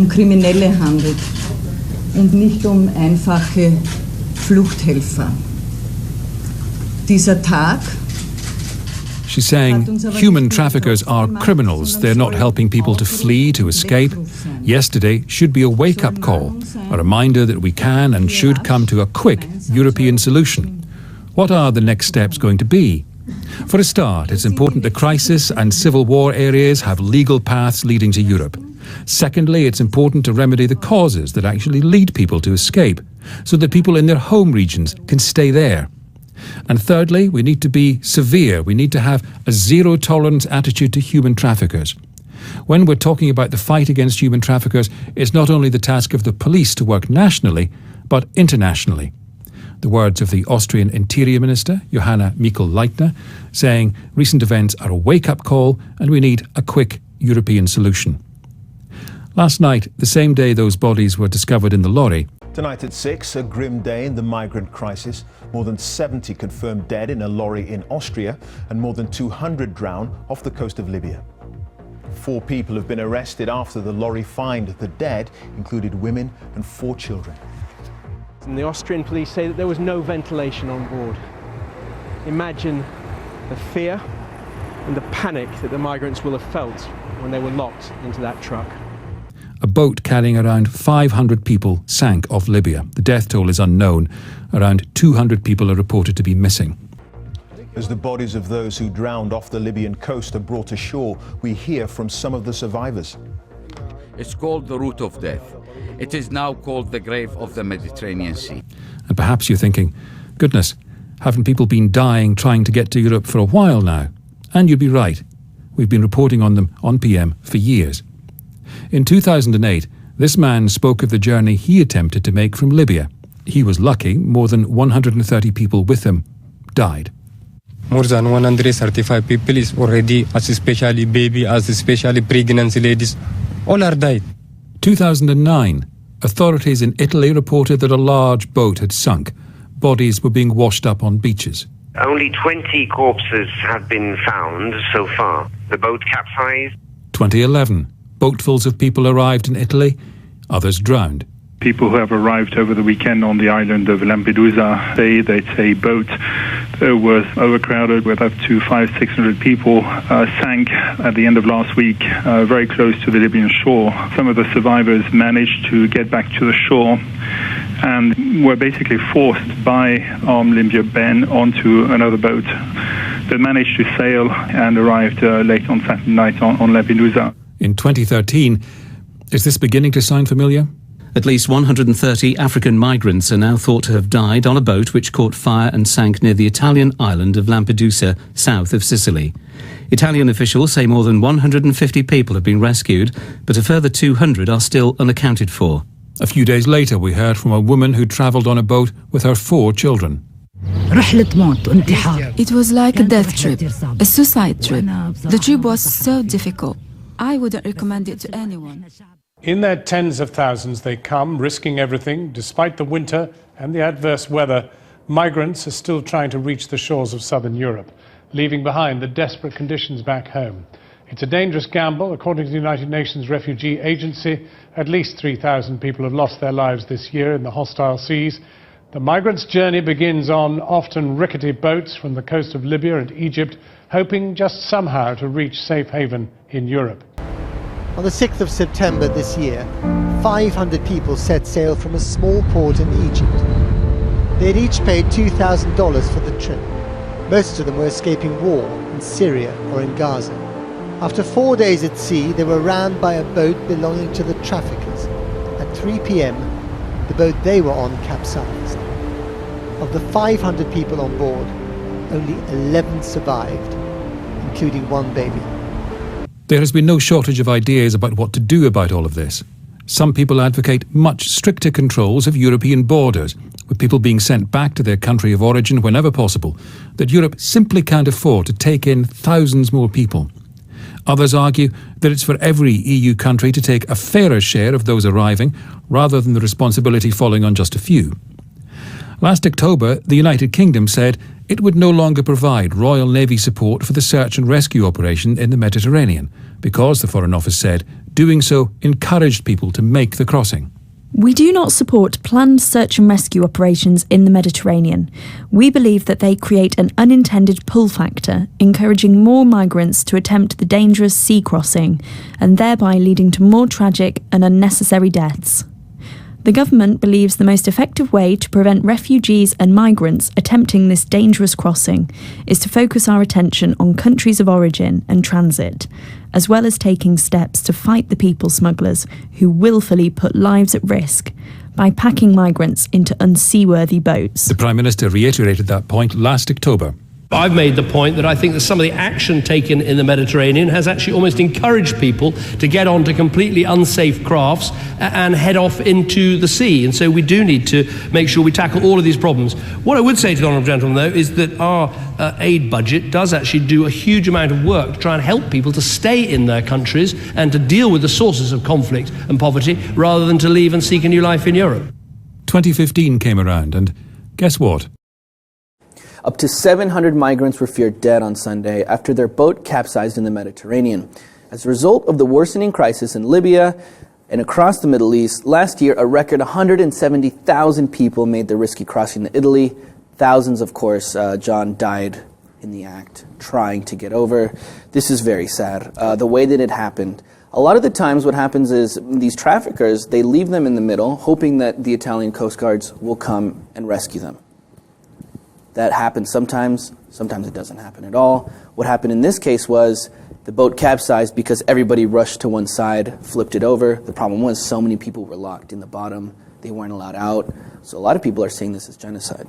Kriminelle handelt und nicht einfache Fluchthelfer. Dieser Tag. She's saying human traffickers are criminals. They're not helping people to flee, to escape. Yesterday should be a wake-up call, a reminder that we can and should come to a quick European solution. What are the next steps going to be? For a start, it's important the crisis and civil war areas have legal paths leading to Europe. Secondly, it's important to remedy the causes that actually lead people to escape, so that people in their home regions can stay there. And thirdly, we need to be severe. We need to have a zero-tolerance attitude to human traffickers. When we're talking about the fight against human traffickers, it's not only the task of the police to work nationally, but internationally. The words of the Austrian Interior Minister, Johanna Mikl-Leitner, saying recent events are a wake-up call and we need a quick European solution. Last night, the same day those bodies were discovered in the lorry. Tonight at 6, a grim day in the migrant crisis. More than 70 confirmed dead in a lorry in Austria and more than 200 drowned off the coast of Libya. 4 people have been arrested after the lorry fined. The dead included women and 4 children. And the Austrian police say that there was no ventilation on board. Imagine the fear and the panic that the migrants will have felt when they were locked into that truck. A boat carrying around 500 people sank off Libya. The death toll is unknown. Around 200 people are reported to be missing. As the bodies of those who drowned off the Libyan coast are brought ashore, we hear from some of the survivors. It's called the route of death. It is now called the grave of the Mediterranean Sea. And perhaps you're thinking, goodness, haven't people been dying trying to get to Europe for a while now? And you'd be right. We've been reporting on them on PM for years. In 2008, this man spoke of the journey he attempted to make from Libya. He was lucky. More than 130 people with him died. More than 135 people is already, as especially baby, as especially pregnant ladies, all are died. 2009, authorities in Italy reported that a large boat had sunk. Bodies were being washed up on beaches. Only 20 corpses have been found so far. The boat capsized. 2011, boatfuls of people arrived in Italy, others drowned. People who have arrived over the weekend on the island of Lampedusa say that a boat was overcrowded with up to 500-600 people, sank at the end of last week, very close to the Libyan shore. Some of the survivors managed to get back to the shore and were basically forced by armed Libyan men onto another boat that managed to sail and arrived late on Saturday night on Lampedusa. In 2013, is this beginning to sound familiar? At least 130 African migrants are now thought to have died on a boat which caught fire and sank near the Italian island of Lampedusa, south of Sicily. Italian officials say more than 150 people have been rescued, but a further 200 are still unaccounted for. A few days later, we heard from a woman who travelled on a boat with her 4 children. It was like a death trip, a suicide trip. The trip was so difficult. I wouldn't recommend it to anyone. In their tens of thousands they come, risking everything. Despite the winter and the adverse weather, migrants are still trying to reach the shores of southern Europe, leaving behind the desperate conditions back home. It's a dangerous gamble. According to the United Nations Refugee Agency, at least 3,000 people have lost their lives this year in the hostile seas. The migrants' journey begins on often rickety boats from the coast of Libya and Egypt, hoping just somehow to reach safe haven in Europe. On the 6th of September this year, 500 people set sail from a small port in Egypt. They had each paid $2,000 for the trip. Most of them were escaping war in Syria or in Gaza. After 4 days at sea, they were rammed by a boat belonging to the traffickers. At 3 p.m, the boat they were on capsized. Of the 500 people on board, only 11 survived, including 1 baby. There has been no shortage of ideas about what to do about all of this. Some people advocate much stricter controls of European borders, with people being sent back to their country of origin whenever possible, that Europe simply can't afford to take in thousands more people. Others argue that it's for every EU country to take a fairer share of those arriving, rather than the responsibility falling on just a few. Last October, the United Kingdom said it would no longer provide Royal Navy support for the search and rescue operation in the Mediterranean, because, the Foreign Office said, doing so encouraged people to make the crossing. We do not support planned search and rescue operations in the Mediterranean. We believe that they create an unintended pull factor, encouraging more migrants to attempt the dangerous sea crossing, and thereby leading to more tragic and unnecessary deaths. The government believes the most effective way to prevent refugees and migrants attempting this dangerous crossing is to focus our attention on countries of origin and transit, as well as taking steps to fight the people smugglers who willfully put lives at risk by packing migrants into unseaworthy boats. The Prime Minister reiterated that point last October. I've made the point that I think that some of the action taken in the Mediterranean has actually almost encouraged people to get onto completely unsafe crafts and head off into the sea. And so we do need to make sure we tackle all of these problems. What I would say to the Honourable Gentleman, though, is that our aid budget does actually do a huge amount of work to try and help people to stay in their countries and to deal with the sources of conflict and poverty rather than to leave and seek a new life in Europe. 2015 came around, and guess what? Up to 700 migrants were feared dead on Sunday after their boat capsized in the Mediterranean. As a result of the worsening crisis in Libya and across the Middle East, last year a record 170,000 people made the risky crossing to Italy. Thousands, of course, John, died in the act trying to get over. This is very sad, the way that it happened. A lot of the times what happens is these traffickers, they leave them in the middle, hoping that the Italian Coast Guards will come and rescue them. That happens sometimes it doesn't happen at all. What happened in this case was the boat capsized because everybody rushed to one side, flipped it over. The problem was so many people were locked in the bottom. They weren't allowed out. So a lot of people are seeing this as genocide.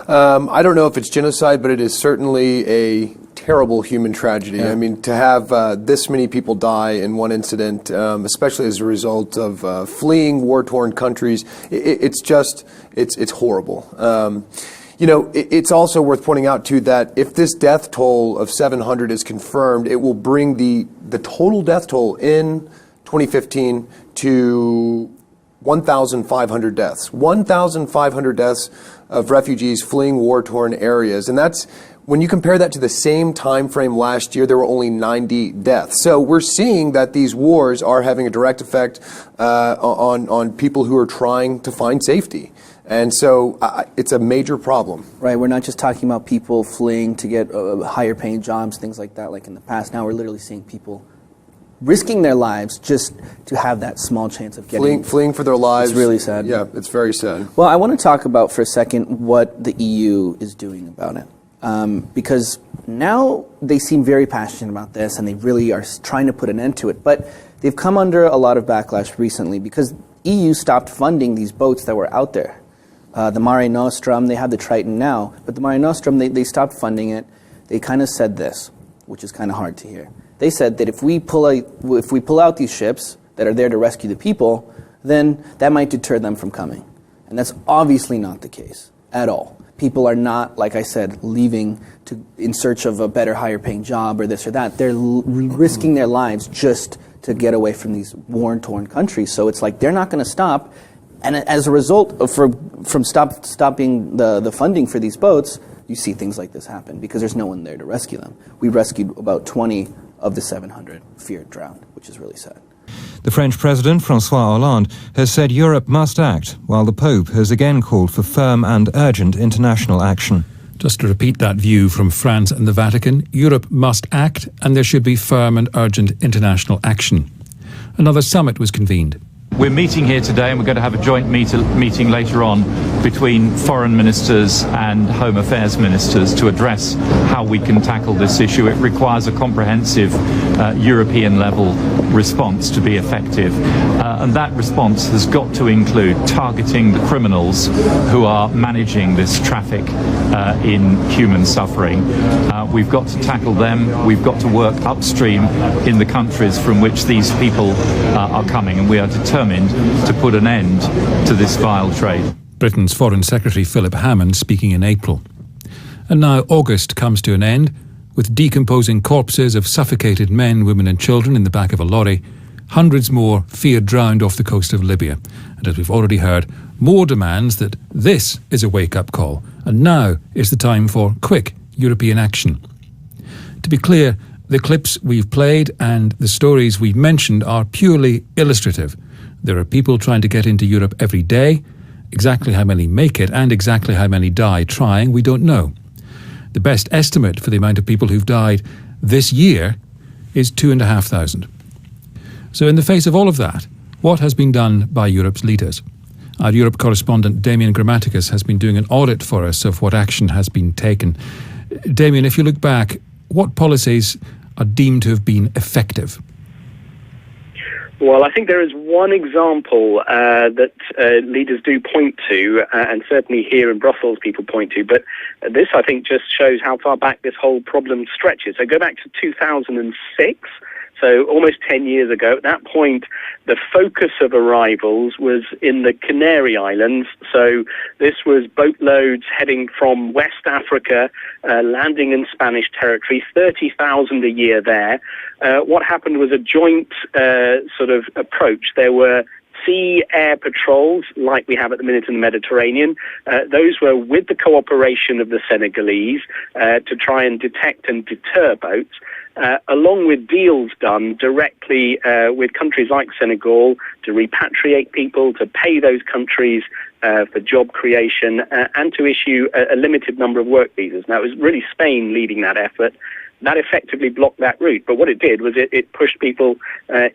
I don't know if it's genocide, but it is certainly a terrible human tragedy. Yeah. I mean, to have this many people die in one incident, especially as a result of fleeing war-torn countries, it's horrible. You know, it's also worth pointing out, too, that if this death toll of 700 is confirmed, it will bring the total death toll in 2015 to 1,500 deaths. 1,500 deaths of refugees fleeing war-torn areas. And that's, when you compare that to the same time frame last year, there were only 90 deaths. So we're seeing that these wars are having a direct effect on people who are trying to find safety. And so it's a major problem. Right, we're not just talking about people fleeing to get higher paying jobs, things like that, like in the past. Now we're literally seeing people risking their lives just to have that small chance of getting... Fleeing for their lives. It's really sad. Yeah, it's very sad. Well, I want to talk about for a second what the EU is doing about it. Because now they seem very passionate about this and they really are trying to put an end to it. But they've come under a lot of backlash recently because EU stopped funding these boats that were out there. The Mare Nostrum, they have the Triton now, but the Mare Nostrum, they stopped funding it. They kind of said this, which is kind of hard to hear. They said that if we pull out these ships that are there to rescue the people, then that might deter them from coming. And that's obviously not the case at all. People are not, like I said, leaving in search of a better, higher paying job or this or that. They're risking their lives just to get away from these war-torn countries. So it's like they're not going to stop. And as a result of from stopping the funding for these boats, you see things like this happen because there's no one there to rescue them. We rescued about 20 of the 700 feared drowned, which is really sad. The French President, François Hollande, has said Europe must act, while the Pope has again called for firm and urgent international action. Just to repeat that view from France and the Vatican, Europe must act and there should be firm and urgent international action. Another summit was convened. We're meeting here today and we're going to have a joint meeting later on between foreign ministers and home affairs ministers to address how we can tackle this issue. It requires a comprehensive European level response to be effective. And that response has got to include targeting the criminals who are managing this traffic in human suffering. We've got to tackle them. We've got to work upstream in the countries from which these people are coming, and we are determined to put an end to this vile trade. Britain's Foreign Secretary Philip Hammond speaking in April. And now August comes to an end, with decomposing corpses of suffocated men, women and children in the back of a lorry. Hundreds more feared drowned off the coast of Libya. And as we've already heard, more demands that this is a wake-up call, and now is the time for quick European action. To be clear, The clips we've played and the stories we've mentioned are purely illustrative. There are people trying to get into Europe every day. Exactly how many make it and exactly how many die trying, we don't know. The best estimate for the amount of people who've died this year is 2,500. So in the face of all of that, what has been done by Europe's leaders? Our Europe correspondent Damien Grammaticus has been doing an audit for us of what action has been taken. Damien, if you look back, what policies are deemed to have been effective? Well, I think there is one example that leaders do point to, and certainly here in Brussels people point to, but this I think just shows how far back this whole problem stretches. So go back to 2006, so almost 10 years ago. At that point, the focus of arrivals was in the Canary Islands. So this was boatloads heading from West Africa, landing in Spanish territory, 30,000 a year there. What happened was a joint sort of approach. There were sea-air patrols, like we have at the minute in the Mediterranean. Those were with the cooperation of the Senegalese to try and detect and deter boats, along with deals done directly with countries like Senegal to repatriate people, to pay those countries for job creation, and to issue a limited number of work visas. Now, it was really Spain leading that effort. That effectively blocked that route. But what it did was it pushed people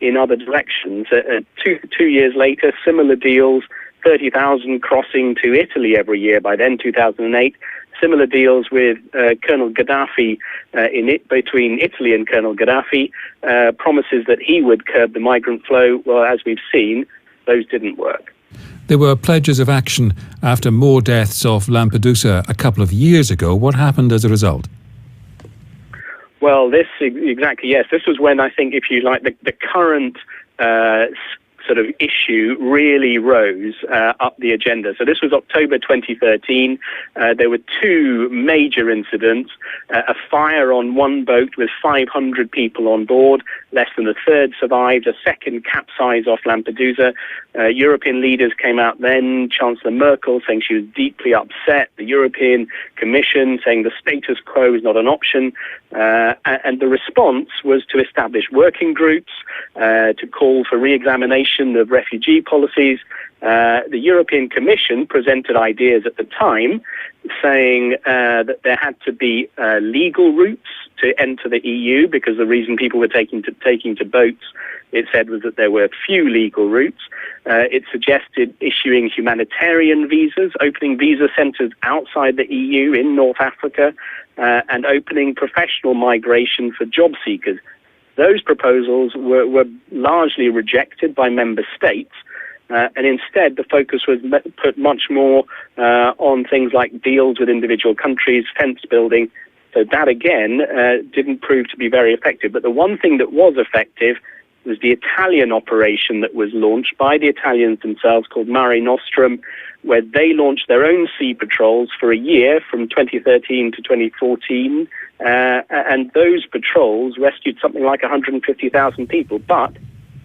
in other directions. 2 years later, similar deals, 30,000 crossing to Italy every year by then, 2008. Similar deals with Colonel Gaddafi between Italy and Colonel Gaddafi, promises that he would curb the migrant flow. Well, as we've seen, those didn't work. There were pledges of action after more deaths off Lampedusa a couple of years ago. What happened as a result? Well, exactly, yes. This was when I think, if you like, the current sort of issue really rose up the agenda. So this was October 2013. There were two major incidents. A fire on one boat with 500 people on board. Less than a third survived. A second capsize off Lampedusa. European leaders came out then. Chancellor Merkel saying she was deeply upset. The European Commission saying the status quo is not an option. And the response was to establish working groups, to call for re-examination of refugee policies. The European Commission presented ideas at the time saying that there had to be legal routes to enter the EU, because the reason people were taking to boats, it said, was that there were few legal routes. It suggested issuing humanitarian visas, opening visa centres outside the EU in North Africa, and opening professional migration for job seekers. Those proposals were largely rejected by member states, and instead the focus was put much more on things like deals with individual countries, fence building. So that, again, didn't prove to be very effective. But the one thing that was effective was the Italian operation that was launched by the Italians themselves, called Mare Nostrum, where they launched their own sea patrols for a year from 2013 to 2014. And those patrols rescued something like 150,000 people. But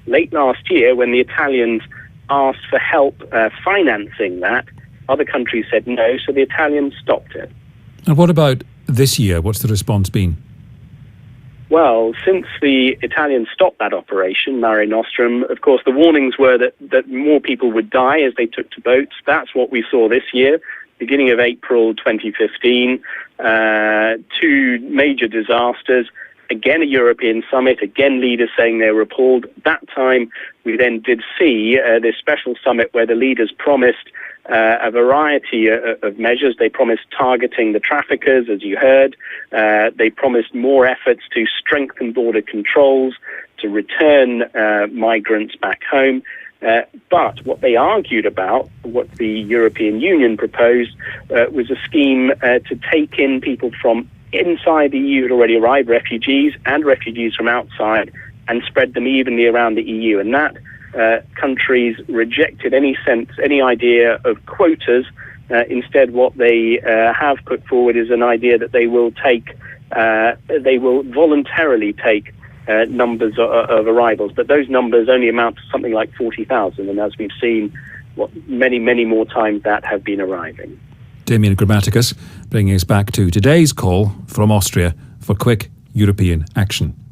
late last year, when the Italians asked for help financing that, other countries said no, so the Italians stopped it. And what about this year? What's the response been? Well, since the Italians stopped that operation, Mare Nostrum, of course, the warnings were that more people would die as they took to boats. That's what we saw this year. Beginning of April 2015, two major disasters. Again, a European summit, again, leaders saying they were appalled. That time, we then did see this special summit where the leaders promised a variety of measures. They promised targeting the traffickers, as you heard. They promised more efforts to strengthen border controls, to return migrants back home. But what they argued about, what the European Union proposed, was a scheme to take in people from inside the EU who had already arrived, refugees and refugees from outside, and spread them evenly around the EU. And that countries rejected any idea of quotas. Instead, what they have put forward is an idea that they will voluntarily take numbers of arrivals, but those numbers only amount to something like 40,000, and as we've seen, many, many more times that have been arriving. Damien Grammaticus bringing us back to today's call from Austria for quick European action.